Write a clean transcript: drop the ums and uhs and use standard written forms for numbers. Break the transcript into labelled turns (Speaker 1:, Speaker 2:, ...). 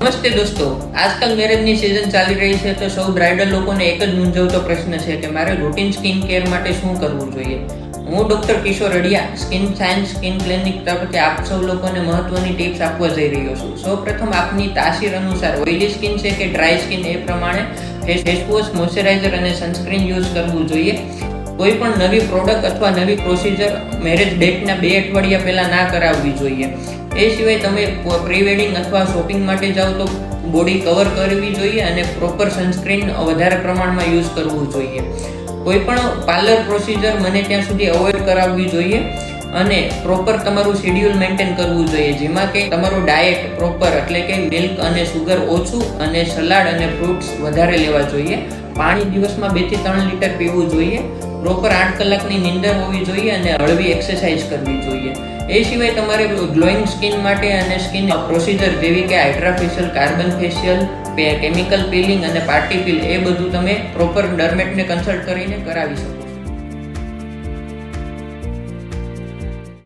Speaker 1: નમસ્તે દોસ્તો, આજકાલ મેરેજની સિઝન ચાલી રહી છે તો સૌ બ્રાઇડલ લોકોને એક જ મૂંઝવતો પ્રશ્ન છે કે મારે રૂટીન સ્કિન કેર માટે શું કરવું જોઈએ. હું ડોક્ટર કિશોર અડિયા સ્કિન સાયન્સ સ્કિન ક્લિનિક તરફથી આપ સૌ લોકોને મહત્વની ટિપ્સ આપવા જઈ રહ્યો છું. સૌપ્રથમ આપની તાસીર અનુસાર ઓઇલી સ્કિન છે કે ડ્રાય સ્કિન એ પ્રમાણે ફેસ વોશ, મોઇશ્ચરાઇઝર અને સનસ્ક્રીન યુઝ કરવું જોઈએ. કોઈ પણ નવી પ્રોડક્ટ અથવા નવી પ્રોસિજર મેરેજ ડેટના 2 અઠવાડિયા પહેલા ના કરાવવી જોઈએ. એ સિવાય તમે પ્રી વેડિંગ અથવા શોપિંગ માટે જાઓ તો બોડી કવર કરવી જોઈએ અને પ્રોપર સનસ્ક્રીન વધારે પ્રમાણમાં યુઝ કરવું જોઈએ. કોઈ પણ પાર્લર પ્રોસિજર મને ત્યાં સુધી અવોઇડ કરાવવી જોઈએ અને પ્રોપર તમારું શેડ્યુલ મેન્ટેન કરવું જોઈએ, જેમાં કે તમારું ડાયટ પ્રોપર એટલે કે મિલ્ક અને સુગર ઓછું અને સલાડ અને ફ્રૂટ્સ વધારે લેવા જોઈએ. પાણી દિવસમાં 2 થી 3 લીટર પીવું જોઈએ. પ્રોપર 8 કલાકની નીંદર હોવી જોઈએ અને હળવી એક્સરસાઇઝ કરવી જોઈએ. એ સિવાય તમારે ગ્લોઈંગ સ્કિન માટે અને સ્કિન પ્રોસિજર જેવી કે hydra facial, carbon facial, chemical peeling અને પાર્ટી પીલ એ બધું તમે પ્રોપર ડર્મેટને કન્સલ્ટ કરીને કરાવી શકો છો.